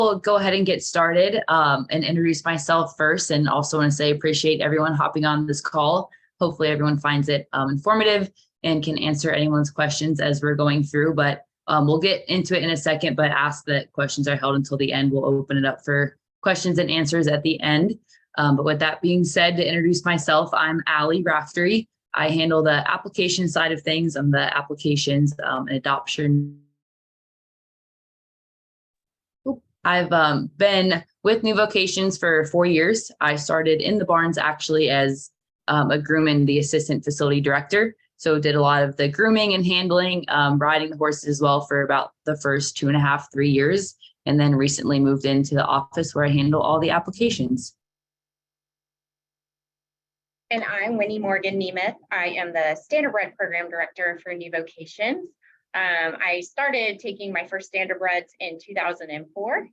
I'll go ahead and get started and introduce myself first, and also want to say appreciate everyone hopping on this call. Hopefully everyone finds it informative and can answer anyone's questions as we're going through, but we'll get into it in a second, but ask that questions are held until the end. We'll open it up for questions and answers at the end. But with that being said, to introduce myself, I'm Allie Raftery. I handle the application side of things. I'm the applications and adoption. I've been with New Vocations for 4 years. I started in the barns actually as a groom and the assistant facility director. So did a lot of the grooming and handling, riding the horses as well for about the first 2.5, 3 years. And then recently moved into the office where I handle all the applications. And I'm Winnie Morgan Nemeth. I am the Standardbred Program Director for New Vocations. I started taking my first Standardbreds in 2004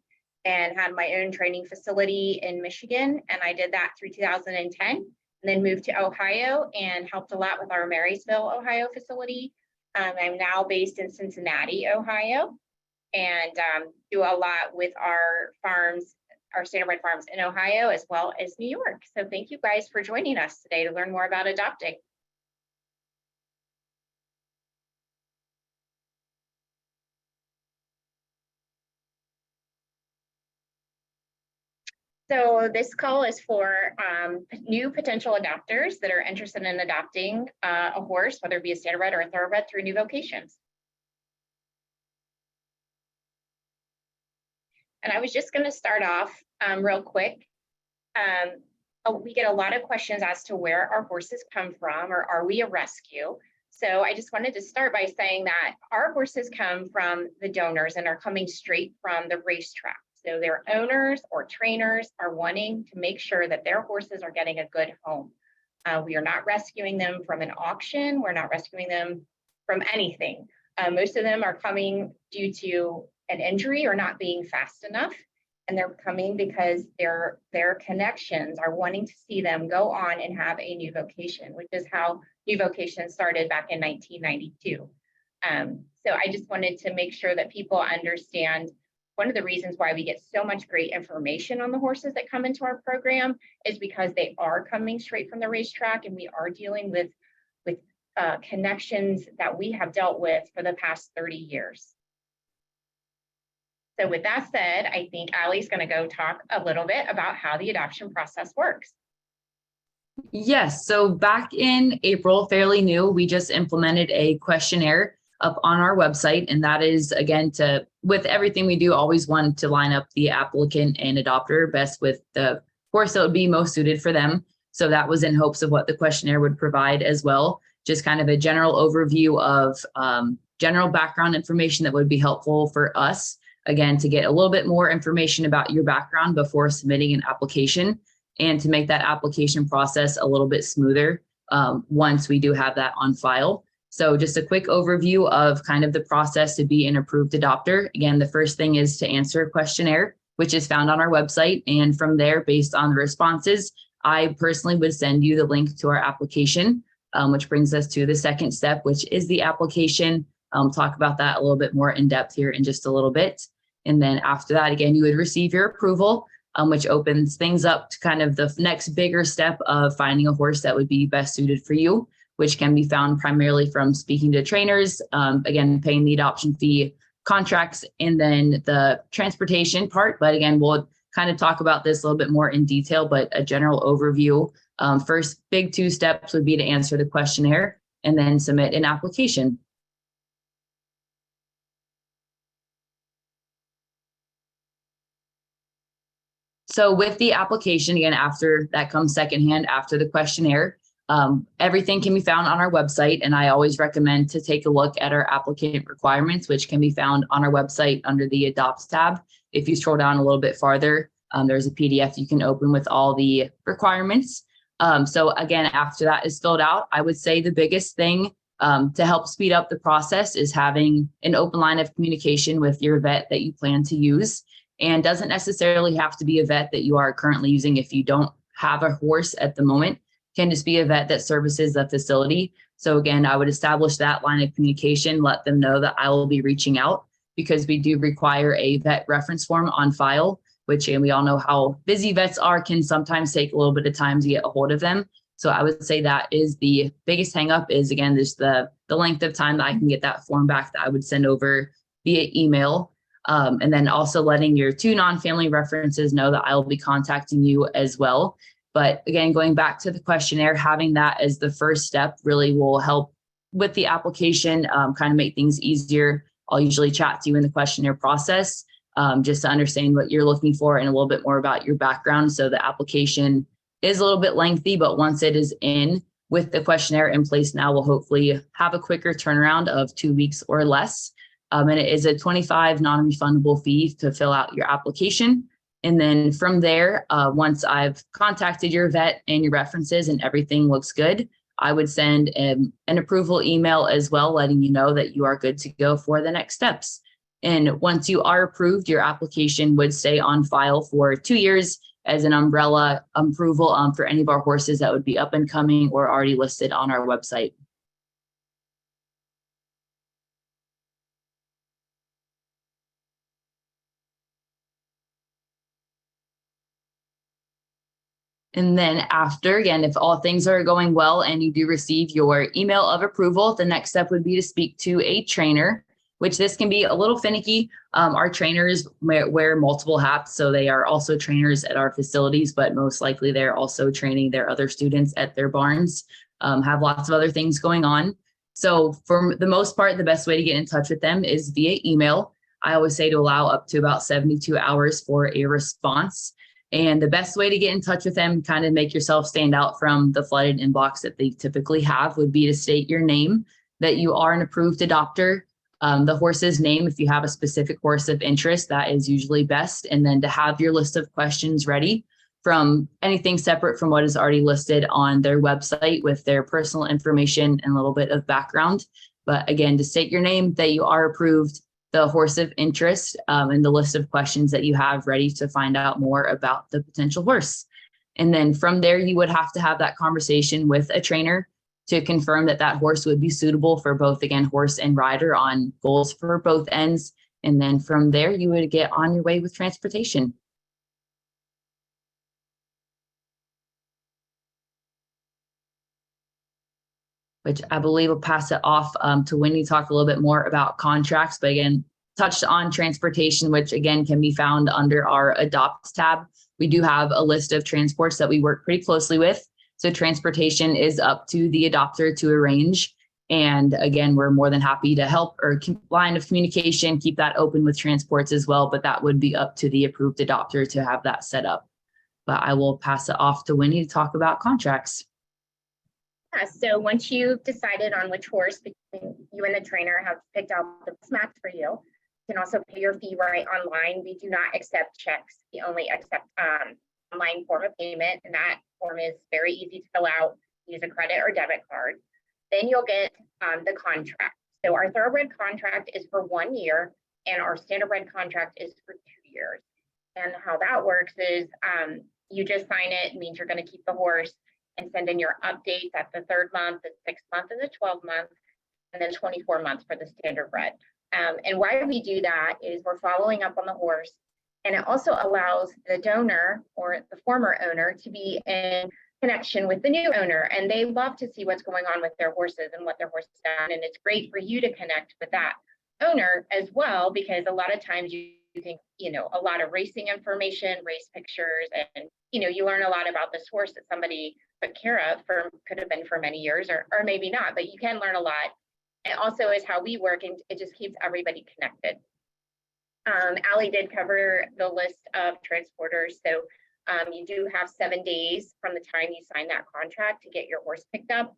and had my own training facility in Michigan. And I did that through 2010, and then moved to Ohio and helped a lot with our Marysville, Ohio facility. I'm now based in Cincinnati, Ohio, and do a lot with our farms, our Standardbred farms in Ohio, as well as New York. So thank you guys for joining us today to learn more about adopting. So this call is for new potential adopters that are interested in adopting a horse, whether it be a Standardbred or a Thoroughbred, through New Vocations. And I was just going to start off real quick. We get a lot of questions as to where our horses come from, or are we a rescue? So I just wanted to start by saying that our horses come from the donors and are coming straight from the racetrack. So their owners or trainers are wanting to make sure that their horses are getting a good home. We are not rescuing them from an auction. We're not rescuing them from anything. Most of them are coming due to an injury or not being fast enough. And they're coming because their connections are wanting to see them go on and have a new vocation, which is how New Vocation started back in 1992. So I just wanted to make sure that people understand one of the reasons why we get so much great information on the horses that come into our program is because they are coming straight from the racetrack, and we are dealing with connections that we have dealt with for the past 30 years. So with that said, I think Allie's going to go talk a little bit about how the adoption process works. Yes, so back in April, fairly new, we just implemented a questionnaire up on our website. And that is, again, with everything we do, always want to line up the applicant and adopter best with the horse that would be most suited for them. So that was in hopes of what the questionnaire would provide as well. Just kind of a general overview of general background information that would be helpful for us. Again, to get a little bit more information about your background before submitting an application, and to make that application process a little bit smoother once we do have that on file. So just a quick overview of kind of the process to be an approved adopter. Again, the first thing is to answer a questionnaire, which is found on our website. And from there, based on the responses, I personally would send you the link to our application, which brings us to the second step, which is the application. Talk about that a little bit more in depth here in just a little bit. And then after that, again, you would receive your approval, which opens things up to kind of the next bigger step of finding a horse that would be best suited for you, which can be found primarily from speaking to trainers, again, paying the adoption fee, contracts, and then the transportation part. But again, we'll kind of talk about this a little bit more in detail, but a general overview. First big 2 steps would be to answer the questionnaire and then submit an application. So with the application, again, after that comes secondhand after the questionnaire. Everything can be found on our website, and I always recommend to take a look at our applicant requirements, which can be found on our website under the Adopts tab. If you scroll down a little bit farther, there's a PDF you can open with all the requirements. So again, after that is filled out, I would say the biggest thing to help speed up the process is having an open line of communication with your vet that you plan to use. And doesn't necessarily have to be a vet that you are currently using if you don't have a horse at the moment. Can just be a vet that services the facility. So again, I would establish that line of communication, let them know that I will be reaching out, because we do require a vet reference form on file, which, and we all know how busy vets are, can sometimes take a little bit of time to get a hold of them. So I would say that is the biggest hangup, is again, just the length of time that I can get that form back that I would send over via email. And then also letting your 2 non-family references know that I will be contacting you as well. But again, going back to the questionnaire, having that as the first step really will help with the application, kind of make things easier. I'll usually chat to you in the questionnaire process, just to understand what you're looking for and a little bit more about your background. So the application is a little bit lengthy, but once it is in with the questionnaire in place now, we'll hopefully have a quicker turnaround of 2 weeks or less. And it is a $25 non-refundable fee to fill out your application. And then from there, once I've contacted your vet and your references and everything looks good, I would send an approval email as well, letting you know that you are good to go for the next steps. And once you are approved, your application would stay on file for 2 years as an umbrella approval for any of our horses that would be up and coming or already listed on our website. And then after, again, if all things are going well and you do receive your email of approval, the next step would be to speak to a trainer, which this can be a little finicky. Our trainers wear multiple hats, so they are also trainers at our facilities, but most likely they're also training their other students at their barns, have lots of other things going on. So for the most part, the best way to get in touch with them is via email. I always say to allow up to about 72 hours for a response. And the best way to get in touch with them, kind of make yourself stand out from the flooded inbox that they typically have, would be to state your name, that you are an approved adopter, the horse's name, if you have a specific horse of interest, that is usually best. And then to have your list of questions ready, from anything separate from what is already listed on their website with their personal information and a little bit of background. But again, to state your name, that you are approved, the horse of interest, and the list of questions that you have ready to find out more about the potential horse. And then from there, you would have to have that conversation with a trainer to confirm that that horse would be suitable for both, again, horse and rider on goals for both ends. And then from there, you would get on your way with transportation. Which I believe will pass it off to Wendy to talk a little bit more about contracts, but again, touched on transportation, which again can be found under our Adopt tab. We do have a list of transports that we work pretty closely with. So transportation is up to the adopter to arrange. And again, we're more than happy to help, or line of communication, keep that open with transports as well, but that would be up to the approved adopter to have that set up. But I will pass it off to Wendy to talk about contracts. Yeah, so once you've decided on which horse between you and the trainer have picked out the best match for you, you can also pay your fee right online. We do not accept checks. We only accept online form of payment, and that form is very easy to fill out. Use a credit or debit card. Then you'll get the contract. So our thoroughbred contract is for 1 year, and our standardbred contract is for 2 years. And how that works is you just sign it. It means you're going to keep the horse and send in your updates at the 3rd month, the 6th month, and the 12th month, and then 24 months for the standardbred. And why we do that is we're following up on the horse, and it also allows the donor or the former owner to be in connection with the new owner, and they love to see what's going on with their horses and what their horse has done. And it's great for you to connect with that owner as well, because a lot of times you can, a lot of racing information, race pictures, and you learn a lot about this horse that somebody took care of could have been for many years, or maybe not, but you can learn a lot. It also is how we work, and it just keeps everybody connected. Allie did cover the list of transporters. So you do have 7 days from the time you sign that contract to get your horse picked up.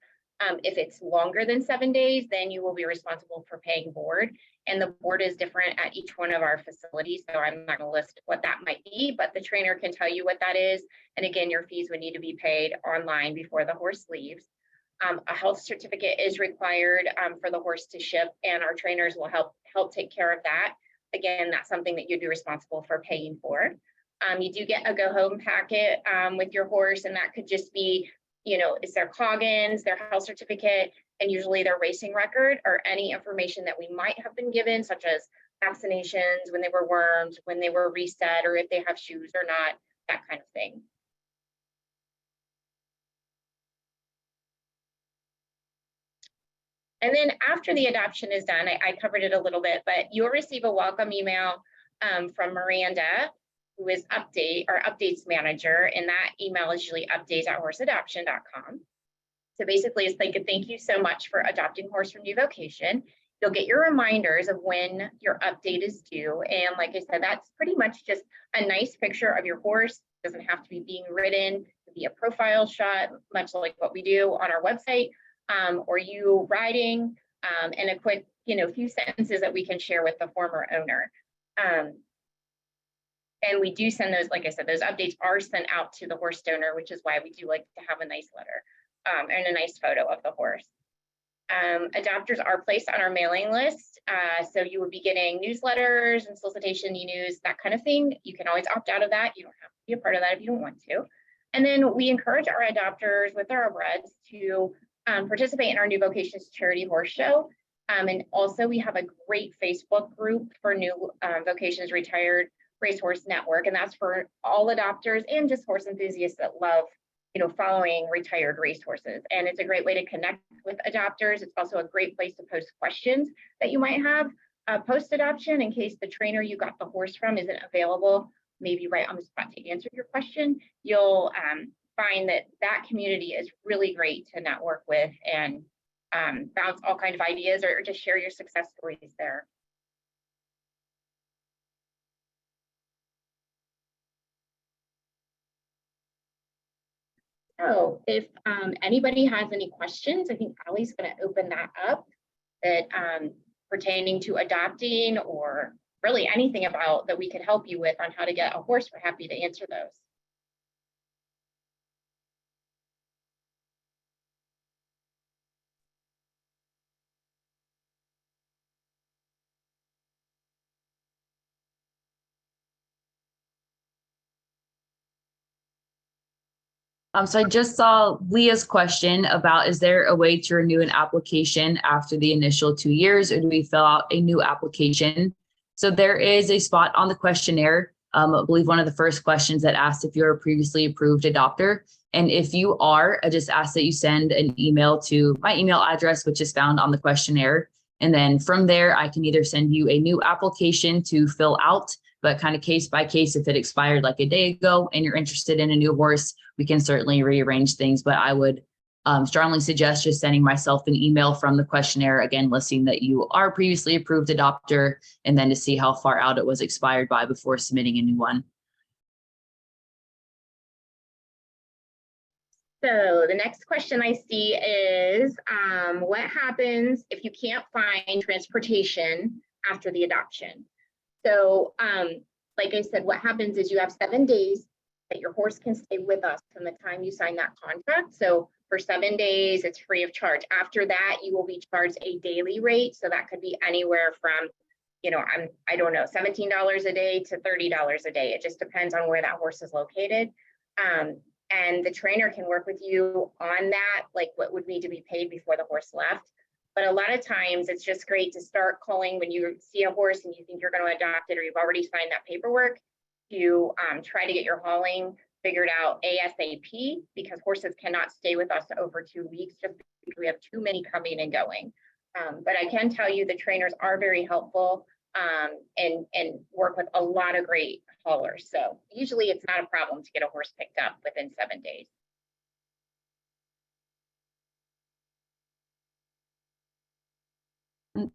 If it's longer than 7 days, then you will be responsible for paying board. And the board is different at each one of our facilities. So I'm not going to list what that might be, but the trainer can tell you what that is. And again, your fees would need to be paid online before the horse leaves. A health certificate is required for the horse to ship, and our trainers will help take care of that. Again, that's something that you'd be responsible for paying for. You do get a go home packet with your horse, and that could just be, is their Coggins, their health certificate, and usually their racing record, or any information that we might have been given, such as vaccinations, when they were wormed, when they were reset, or if they have shoes or not, that kind of thing. And then after the adoption is done, I covered it a little bit, but you'll receive a welcome email from Miranda, who is updates manager, and that email is usually updates@horseadoption.com. So basically, it's like a thank you so much for adopting horse from New Vocation. You'll get your reminders of when your update is due. And like I said, that's pretty much just a nice picture of your horse. It doesn't have to be being ridden. It could be a profile shot, much like what we do on our website, or you riding, and a quick, few sentences that we can share with the former owner. And we do send those, like I said, those updates are sent out to the horse donor, which is why we do like to have a nice letter and a nice photo of the horse. Adopters are placed on our mailing list. So you will be getting newsletters and solicitation e-news, that kind of thing. You can always opt out of that. You don't have to be a part of that if you don't want to. And then we encourage our adopters with thoroughbreds to participate in our New Vocations charity horse show. And also we have a great Facebook group for New Vocations Retired Racehorse Network. And that's for all adopters and just horse enthusiasts that love following retired racehorses. And it's a great way to connect with adopters. It's also a great place to post questions that you might have post-adoption in case the trainer you got the horse from isn't available, maybe right on the spot to answer your question. You'll find that community is really great to network with and bounce all kinds of ideas or just share your success stories there. So if anybody has any questions, I think Allie's going to open that up, that pertaining to adopting or really anything about that we could help you with on how to get a horse. We're happy to answer those. So I just saw Leah's question about, is there a way to renew an application after the initial 2 years, or do we fill out a new application? So there is a spot on the questionnaire. I believe one of the first questions that asked if you're a previously approved adopter. And if you are, I just ask that you send an email to my email address, which is found on the questionnaire. And then from there, I can either send you a new application to fill out, but kind of case by case, if it expired like a day ago and you're interested in a new horse, we can certainly rearrange things. But I would strongly suggest just sending myself an email from the questionnaire, again, listing that you are previously approved adopter, and then to see how far out it was expired by before submitting a new one. So the next question I see is, what happens if you can't find transportation after the adoption? So like I said, what happens is you have 7 days that your horse can stay with us from the time you sign that contract. So for 7 days, it's free of charge. After that, you will be charged a daily rate. So that could be anywhere from, I don't know, $17 a day to $30 a day. It just depends on where that horse is located. And the trainer can work with you on that, like what would need to be paid before the horse left. But a lot of times it's just great to start calling when you see a horse and you think you're going to adopt it, or you've already signed that paperwork, to try to get your hauling figured out ASAP, because horses cannot stay with us over 2 weeks just because we have too many coming and going. But I can tell you the trainers are very helpful and work with a lot of great haulers. So usually it's not a problem to get a horse picked up within 7 days.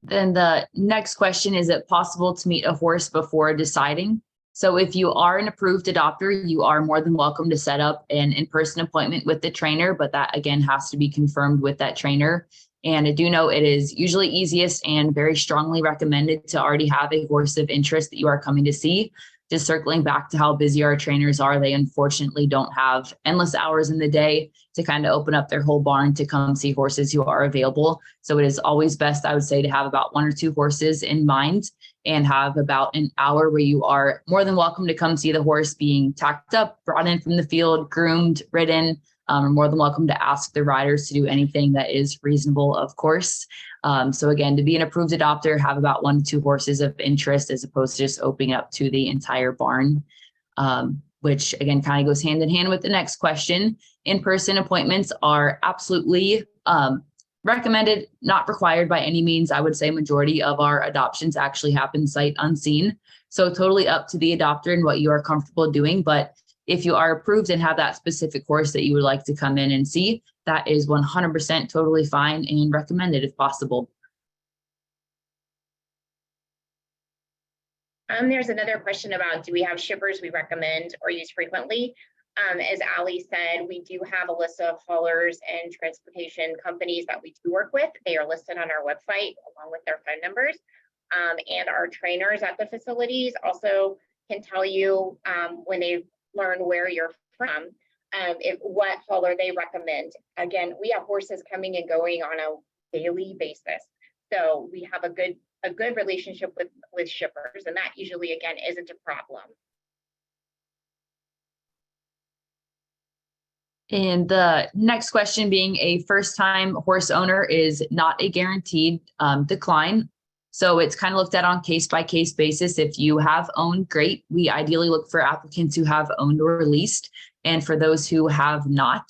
Then the next question, is it possible to meet a horse before deciding? So if you are an approved adopter, you are more than welcome to set up an in-person appointment with the trainer, but that again has to be confirmed with that trainer. And I do know it is usually easiest and very strongly recommended to already have a horse of interest that you are coming to see. Just circling back to how busy our trainers are, they unfortunately don't have endless hours in the day to kind of open up their whole barn to come see horses who are available. So it is always best, I would say, to have about 1 or 2 horses in mind and have about an hour where you are more than welcome to come see the horse being tacked up, brought in from the field, groomed, ridden, are more than welcome to ask the riders to do anything that is reasonable, of course. So again, to be an approved adopter, have about 1 to 2 horses of interest as opposed to just opening up to the entire barn, which again kind of goes hand in hand with the next question. In-person appointments are absolutely recommended, not required by any means. I would say majority of our adoptions actually happen sight unseen. So totally up to the adopter and what you are comfortable doing. But if you are approved and have that specific horse that you would like to come in and see, that is 100% totally fine and recommended if possible. There's another question about, do we have shippers we recommend or use frequently? As Ali said, we do have a list of haulers and transportation companies that we do work with. They are listed on our website along with their phone numbers. And our trainers at the facilities also can tell you when they learn where you're from, what hauler they recommend. Again, we have horses coming and going on a daily basis. So we have a good relationship with shippers, and that usually, again, isn't a problem. And the next question, being a first-time horse owner is not a guaranteed decline. So it's kind of looked at on case-by-case basis. If you have owned, great. We ideally look for applicants who have owned or leased. And for those who have not,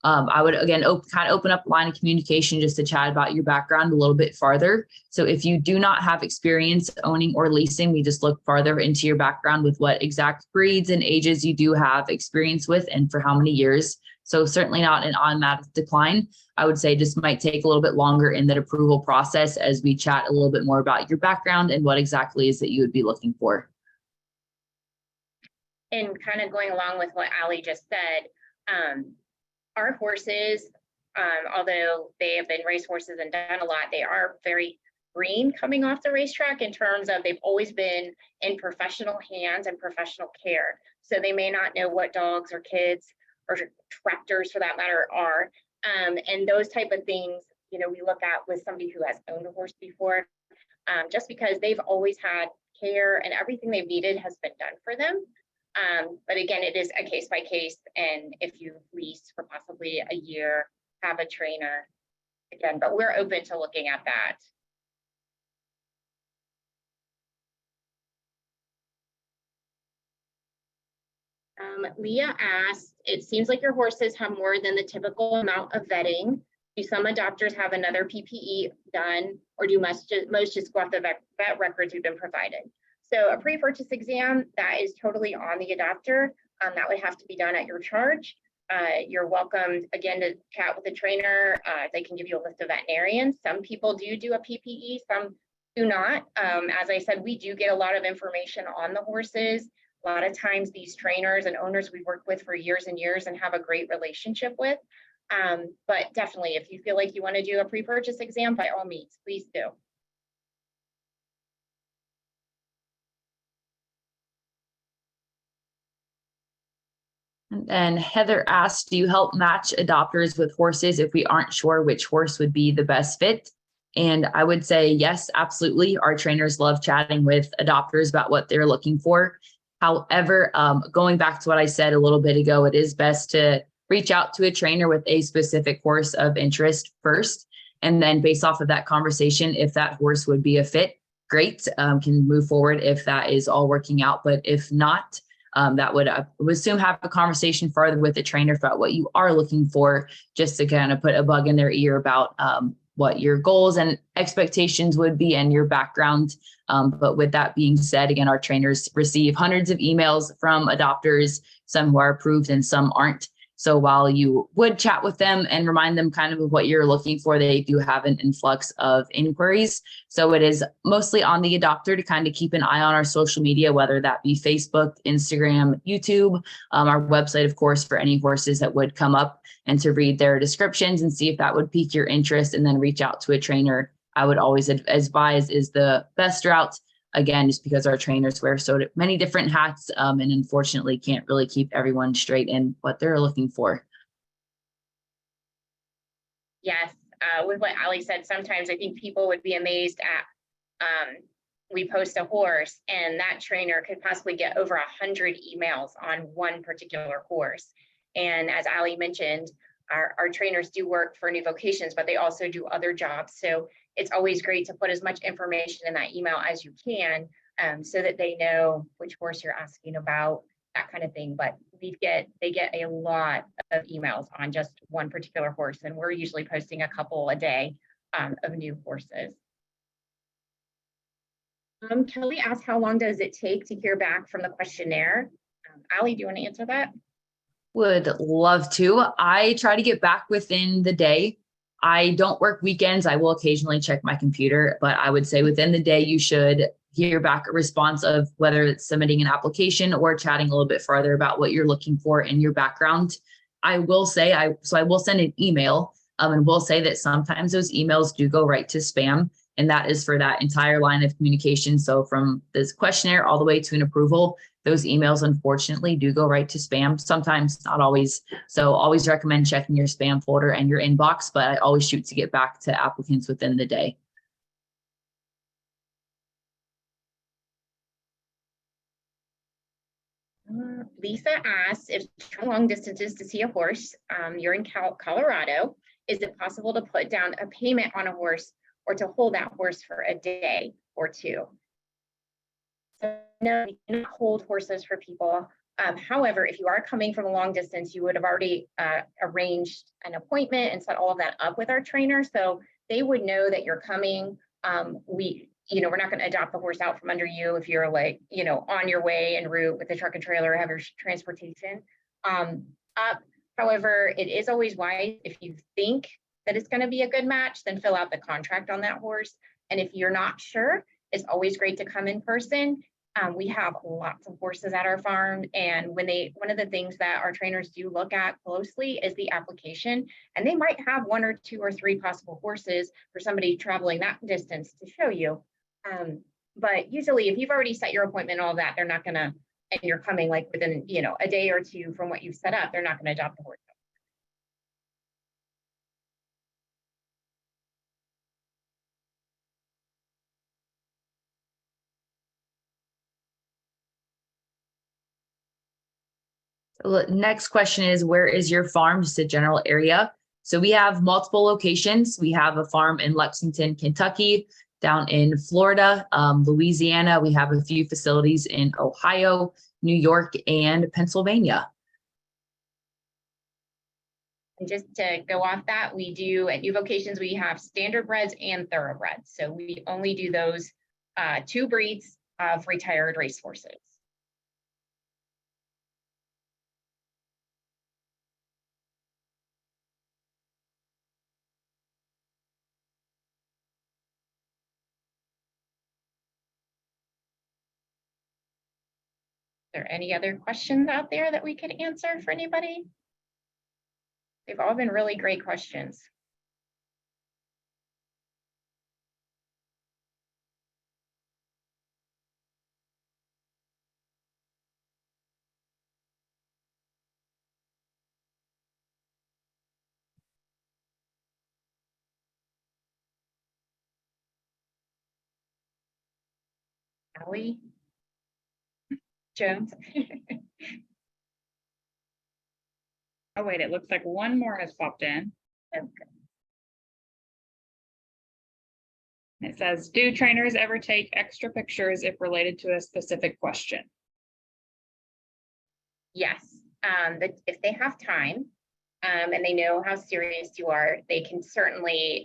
I would, again, kind of open up a line of communication just to chat about your background a little bit farther. So if you do not have experience owning or leasing, we just look farther into your background with what exact breeds and ages you do have experience with and for how many years. So certainly not an automatic decline. I would say just might take a little bit longer in that approval process as we chat a little bit more about your background and what exactly is that you would be looking for. And kind of going along with what Ali just said, our horses, although they have been racehorses and done a lot, they are very green coming off the racetrack in terms of they've always been in professional hands and professional care. So they may not know what dogs or kids or tractors for that matter are. And those type of things, you know, we look at with somebody who has owned a horse before, just because they've always had care and everything they've needed has been done for them. But again, it is a case by case. And if you lease for possibly a year, have a trainer again, but we're open to looking at that. Leah asked, it seems like your horses have more than the typical amount of vetting. Do some adopters have another PPE done, or do most just go off the vet records we've been provided? So a pre-purchase exam, that is totally on the adopter. That would have to be done at your charge. You're welcome, again, to chat with the trainer. They can give you a list of veterinarians. Some people do a PPE, some do not. As I said, we do get a lot of information on the horses. A lot of times these trainers and owners we've worked with for years and years and have a great relationship with. But definitely, if you feel like you want to do a pre-purchase exam, by all means, please do. And Heather asked, do you help match adopters with horses if we aren't sure which horse would be the best fit? And I would say, yes, absolutely. Our trainers love chatting with adopters about what they're looking for. However, going back to what I said a little bit ago, it is best to reach out to a trainer with a specific horse of interest first. And then based off of that conversation, if that horse would be a fit, great, can move forward if that is all working out. But if not, that would, I would assume, have a conversation further with the trainer about what you are looking for, just to kind of put a bug in their ear about what your goals and expectations would be and your background. But with that being said, again, our trainers receive hundreds of emails from adopters, some who are approved and some aren't. So while you would chat with them and remind them kind of what you're looking for, they do have an influx of inquiries. So it is mostly on the adopter to kind of keep an eye on our social media, whether that be Facebook, Instagram, YouTube, our website, of course, for any horses that would come up, and to read their descriptions and see if that would pique your interest, and then reach out to a trainer. I would always advise is the best route. Again, just because our trainers wear so many different hats, and unfortunately can't really keep everyone straight in what they're looking for. Yes, with what Ali said, sometimes I think people would be amazed at, we post a horse and that trainer could possibly get over 100 emails on one particular horse. And as Ali mentioned, our trainers do work for New Vocations, but they also do other jobs. So it's always great to put as much information in that email as you can, so that they know which horse you're asking about, that kind of thing. But they get a lot of emails on just one particular horse, and we're usually posting a couple a day of new horses. Kelly asked, how long does it take to hear back from the questionnaire? Ali, do you want to answer that? Would love to. I try to get back within the day. I don't work weekends. I will occasionally check my computer, but I would say within the day, you should hear back a response of whether it's submitting an application or chatting a little bit further about what you're looking for in your background. I will say, I will send an email, and will say that sometimes those emails do go right to spam. And that is for that entire line of communication. So from this questionnaire all the way to an approval, those emails unfortunately do go right to spam, sometimes, not always. So always recommend checking your spam folder and your inbox, but I always shoot to get back to applicants within the day. Lisa asks, if long distances to see a horse, you're in Colorado, is it possible to put down a payment on a horse or to hold that horse for a day or two? So no, we cannot hold horses for people. However, if you are coming from a long distance, you would have already arranged an appointment and set all of that up with our trainer. So they would know that you're coming. We're not going to adopt the horse out from under you if you're like, on your way en route with the truck and trailer, have your transportation up. However, it is always wise, if you think that it's going to be a good match, then fill out the contract on that horse. And if you're not sure, it's always great to come in person. We have lots of horses at our farm, and one of the things that our trainers do look at closely is the application, and they might have 1 or 2 or 3 possible horses for somebody traveling that distance to show you. But usually if you've already set your appointment, all of that, they're not gonna, and you're coming like within, a day or 2 from what you've set up, they're not gonna adopt the horse. So the next question is, where is your farm? Just a general area. So we have multiple locations. We have a farm in Lexington, Kentucky, down in Florida, Louisiana. We have a few facilities in Ohio, New York, and Pennsylvania. And just to go off that, we do at New Vocations, we have standardbreds and thoroughbreds. So we only do those 2 breeds of retired racehorses. Are there any other questions out there that we could answer for anybody? They've all been really great questions. Ali Jones. Oh, wait, it looks like one more has popped in. Okay. It says, do trainers ever take extra pictures if related to a specific question? Yes, but if they have time and they know how serious you are, they can certainly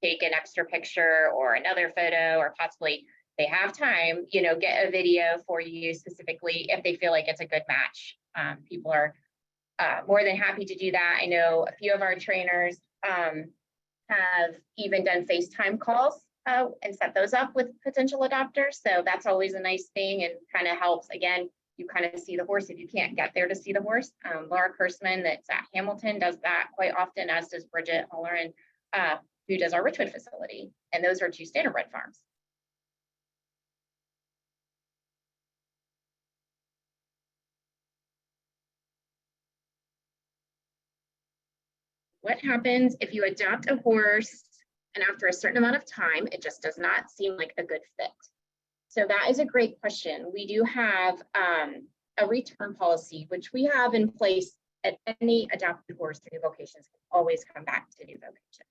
take an extra picture or another photo, or possibly they have time, get a video for you specifically if they feel like it's a good match. People are more than happy to do that. I know a few of our trainers have even done FaceTime calls and set those up with potential adopters. So that's always a nice thing and kind of helps. Again, you kind of see the horse if you can't get there to see the horse. Laura Kurtzman, that's at Hamilton, does that quite often, as does Bridget Holleran, who does our Richmond facility. And those are 2 standardbred farms. What happens if you adopt a horse and after a certain amount of time, it just does not seem like a good fit? So that is a great question. We do have a return policy, which we have in place any adopted horse through Vocations can always come back to New Vocations.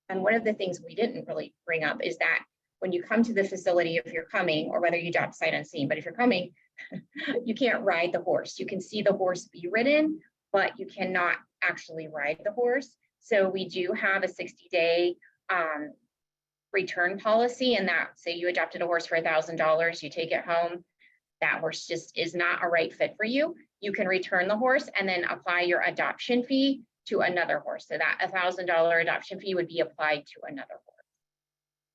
And one of the things we didn't really bring up is that when you come to the facility, if you're coming, or whether you adopt sight unseen, but if you're coming, you can't ride the horse. You can see the horse be ridden, but you cannot actually ride the horse. So we do have a 60-day return policy, and that, say you adopted a horse for $1,000, you take it home, that horse just is not a right fit for you. You can return the horse and then apply your adoption fee to another horse. So that $1,000 adoption fee would be applied to another horse.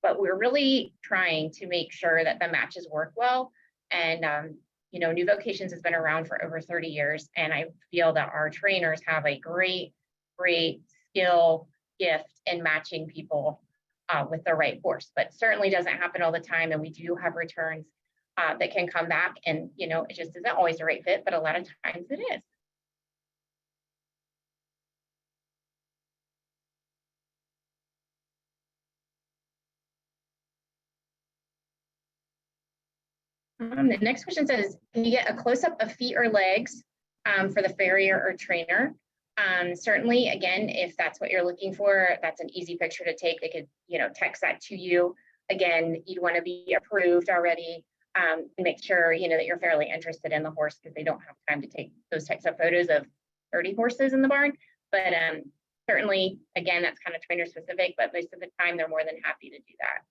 But we're really trying to make sure that the matches work well. And you know, New Vocations has been around for over 30 years, and I feel that our trainers have a great skill gift in matching people with the right horse. But certainly doesn't happen all the time, and we do have returns that can come back, and you know, it just isn't always the right fit, but a lot of times it is. The next question says, can you get a close-up of feet or legs for the farrier or trainer? Certainly, again, if that's what you're looking for, that's an easy picture to take. They could, you know, text that to you. Again, you'd want to be approved already, and make sure, you know, that you're fairly interested in the horse, because they don't have time to take those types of photos of 30 horses in the barn. But certainly, again, that's kind of trainer specific, but most of the time they're more than happy to do that.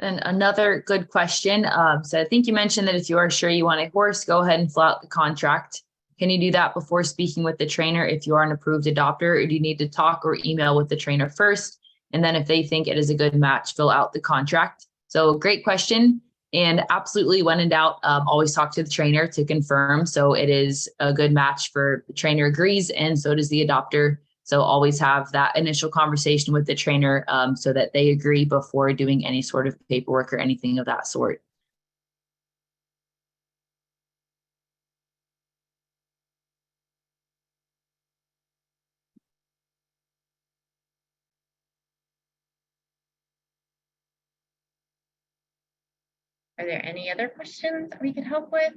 And another good question. So I think you mentioned that if you are sure you want a horse, go ahead and fill out the contract. Can you do that before speaking with the trainer if you are an approved adopter, or do you need to talk or email with the trainer first? And then if they think it is a good match, fill out the contract. So great question. And absolutely, when in doubt, always talk to the trainer to confirm. So it is a good match for the trainer agrees, and so does the adopter. So always have that initial conversation with the trainer so that they agree before doing any sort of paperwork or anything of that sort. Are there any other questions that we can help with?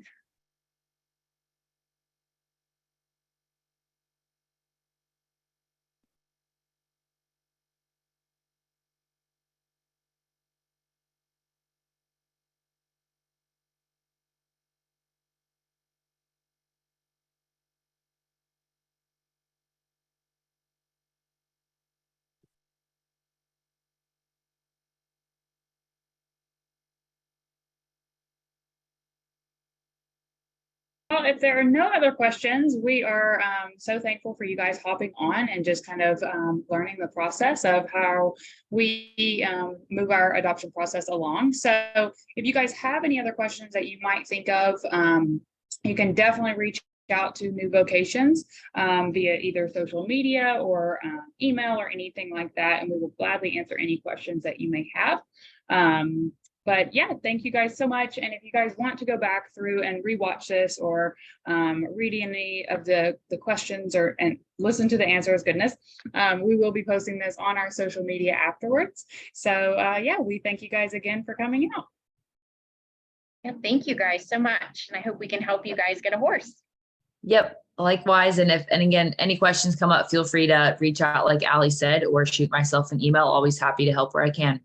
Well, if there are no other questions, we are so thankful for you guys hopping on and just kind of learning the process of how we move our adoption process along. So if you guys have any other questions that you might think of, you can definitely reach out to New Vocations via either social media or email or anything like that, and we will gladly answer any questions that you may have. But yeah, thank you guys so much. And if you guys want to go back through and rewatch this, or read any of the questions and listen to the answers, goodness, we will be posting this on our social media afterwards. So yeah, we thank you guys again for coming out. Yeah, thank you guys so much. And I hope we can help you guys get a horse. Yep, likewise. And again, any questions come up, feel free to reach out like Ali said, or shoot myself an email. Always happy to help where I can.